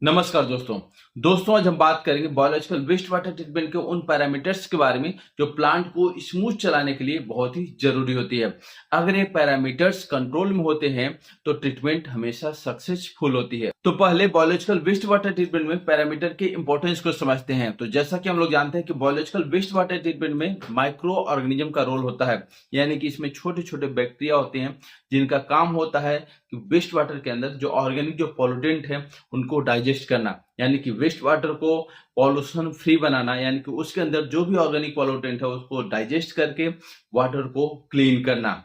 नमस्कार दोस्तों आज हम बात करेंगे बायोलॉजिकल वेस्ट वाटर ट्रीटमेंट के उन पैरामीटर्स के बारे में जो प्लांट को स्मूथ चलाने के लिए बहुत ही जरूरी होती है। अगर ये पैरामीटर्स कंट्रोल में होते हैं तो ट्रीटमेंट हमेशा सक्सेसफुल होती है। तो पहले बायोलॉजिकल वेस्ट वाटर ट्रीटमेंट में पैरामीटर के इंपॉर्टेंस को समझते हैं। तो जैसा कि हम लोग जानते हैं कि बायोलॉजिकल वेस्ट वाटर ट्रीटमेंट में माइक्रो ऑर्गेनिज्म का रोल होता है, यानी कि इसमें छोटे छोटे बैक्टीरिया होते हैं जिनका काम होता है कि वेस्ट वाटर के अंदर जो ऑर्गेनिक जो पॉल्यूटेंट है उनको डाइजेस्ट करना, यानी कि वेस्ट वाटर को पॉल्यूशन फ्री बनाना, यानी कि उसके अंदर जो भी ऑर्गेनिक पॉल्यूटेंट है उसको डाइजेस्ट करके वाटर को क्लीन करना।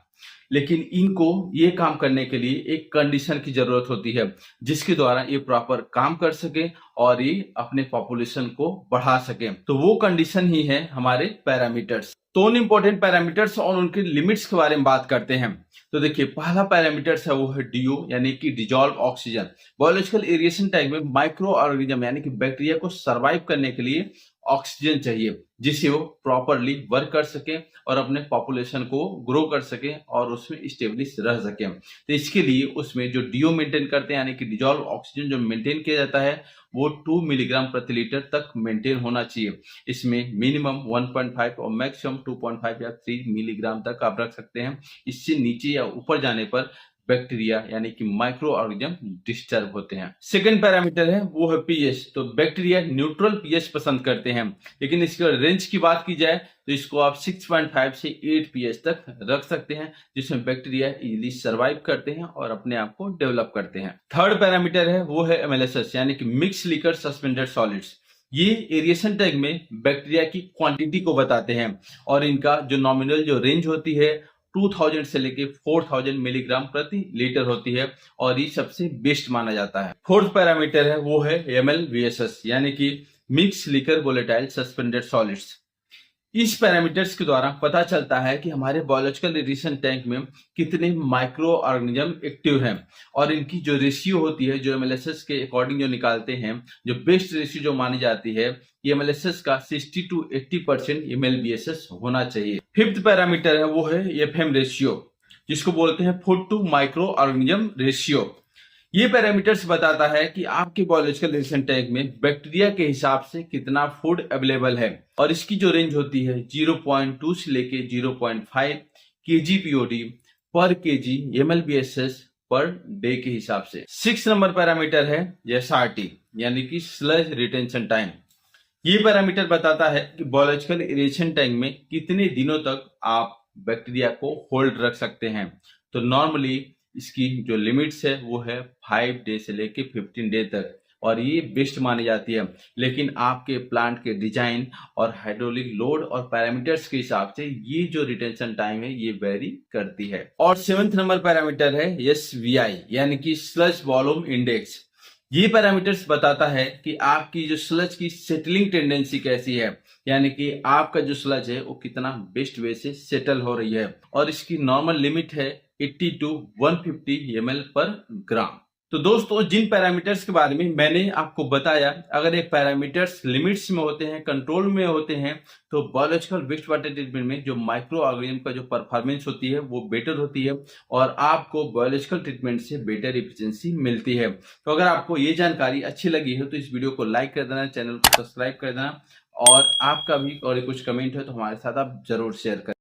लेकिन इनको ये काम करने के लिए एक कंडीशन की जरूरत होती है जिसके द्वारा ये प्रॉपर काम कर सके और ये अपने पॉपुलेशन को बढ़ा सके। तो वो कंडीशन ही है हमारे पैरामीटर्स। तो उन इंपॉर्टेंट पैरामीटर्स और उनके लिमिट्स के बारे में बात करते हैं। तो देखिए, पहला पैरामीटर्स है वो है डीओ, यानी कि dissolve oxygen. Biological aeration tank में माइक्रो ऑर्गेनिज्म यानी कि बैक्टीरिया को सर्वाइव करने के लिए ऑक्सीजन चाहिए जिससे वो प्रॉपरली वर्क कर सके और अपने पॉपुलेशन को ग्रो कर सके और उसमें स्टेब्लिश रह सके। तो इसके लिए उसमें जो डीओ मेंटेन करते हैं, यानी कि डिजॉल्व ऑक्सीजन जो मेंटेन किया जाता है वो 2 मिलीग्राम प्रति लीटर तक मेंटेन होना चाहिए। इसमें मिनिमम 1.5 और मैक्सिमम 2.5 या 3 मिलीग्राम तक आप रख सकते हैं। इससे नीचे या ऊपर जाने पर बैक्टीरिया यानी कि माइक्रो ऑर्गेनिज्म डिस्टर्ब होते हैं। सेकंड पैरामीटर है वो है पीएच। तो बैक्टीरिया न्यूट्रल पीएच पसंद करते हैं, लेकिन इसके रेंज की बात की जाए तो इसको आप 6.5 से 8 पीएच तक रख सकते हैं, जिसमें बैक्टीरिया इजीली सर्वाइव करते हैं और अपने आप को डेवलप करते हैं। थर्ड पैरामीटर है वो है एमएलएसएस, यानी कि मिक्स लिकर सस्पेंडेड सॉलिड्स। ये एरिएशन टैंक में बैक्टीरिया की क्वांटिटी को बताते हैं और इनका जो नॉमिनल जो रेंज होती है 2000 से लेके 4000 मिलीग्राम प्रति लीटर होती है और ये सबसे बेस्ट माना जाता है। फोर्थ पैरामीटर है वो है एमएलवीएसएस, यानी कि mix liquor volatile suspended solids. इस पैरामीटर्स के द्वारा पता चलता है कि हमारे बायोलॉजिकल एडिशन टैंक में कितने माइक्रो ऑर्गेनिज्म एक्टिव हैं और इनकी जो रेशियो होती है जो एमएलएसएस के अकॉर्डिंग जो निकालते हैं, जो बेस्ट रेशियो जो मानी जाती है ये एमएलएसएस का 60 to 80% एमएलबीएसएस होना चाहिए। फिफ्थ पैरामीटर है वो है एफएम रेशियो, जिसको बोलते हैं food to microorganism ratio. ये पैरामीटर्स बताता है कि आपके बायोलॉजिकल रिएक्शन टैंक में बैक्टीरिया के हिसाब से कितना फूड अवेलेबल है और इसकी जो रेंज होती है 0.2 से लेके 0.5 kgPOD पर केजी एमएलबीएसएस पर डे के हिसाब से। 6 नंबर पैरामीटर है एसआरटी, यानी कि स्लज रिटेंशन टाइम। ये पैरामीटर बताता है कि बायोलॉजिकल रिएक्शन टैंक में कितने दिनों तक आप बैक्टीरिया को होल्ड रख सकते हैं। तो नॉर्मली इसकी जो लिमिट्स है वो है 5 डे से लेके 15 डे तक और ये बेस्ट मानी जाती है। लेकिन आपके प्लांट के डिजाइन और हाइड्रोलिक लोड और पैरामीटर्स के हिसाब से ये जो रिटेंशन टाइम है ये वेरी करती है। और 7th नंबर पैरामीटर है एसवीआई, यानी कि स्लज वॉल्यूम इंडेक्स। ये पैरामीटर्स बताता है कि आपकी जो स्लज की सेटलिंग टेंडेंसी कैसी है, यानी कि आपका जो स्लज है वो कितना बेस्ट वे से सेटल हो रही है और इसकी नॉर्मल लिमिट है 80 to 150 ml पर ग्राम। तो दोस्तों, जिन पैरामीटर्स के बारे में मैंने आपको बताया, अगर ये पैरामीटर्स लिमिट्स में होते हैं, कंट्रोल में होते हैं, तो बायोलॉजिकल वेस्ट वाटर ट्रीटमेंट में जो माइक्रो ऑर्गेनिज्म का जो परफॉर्मेंस होती है वो बेटर होती है और आपको बायोलॉजिकल ट्रीटमेंट से बेटर एफिशिएंसी मिलती है। तो अगर आपको ये जानकारी अच्छी लगी है तो इस वीडियो को लाइक कर देना, चैनल को सब्सक्राइब कर देना और आपका भी और कुछ कमेंट है तो हमारे साथ आप जरूर शेयर करें।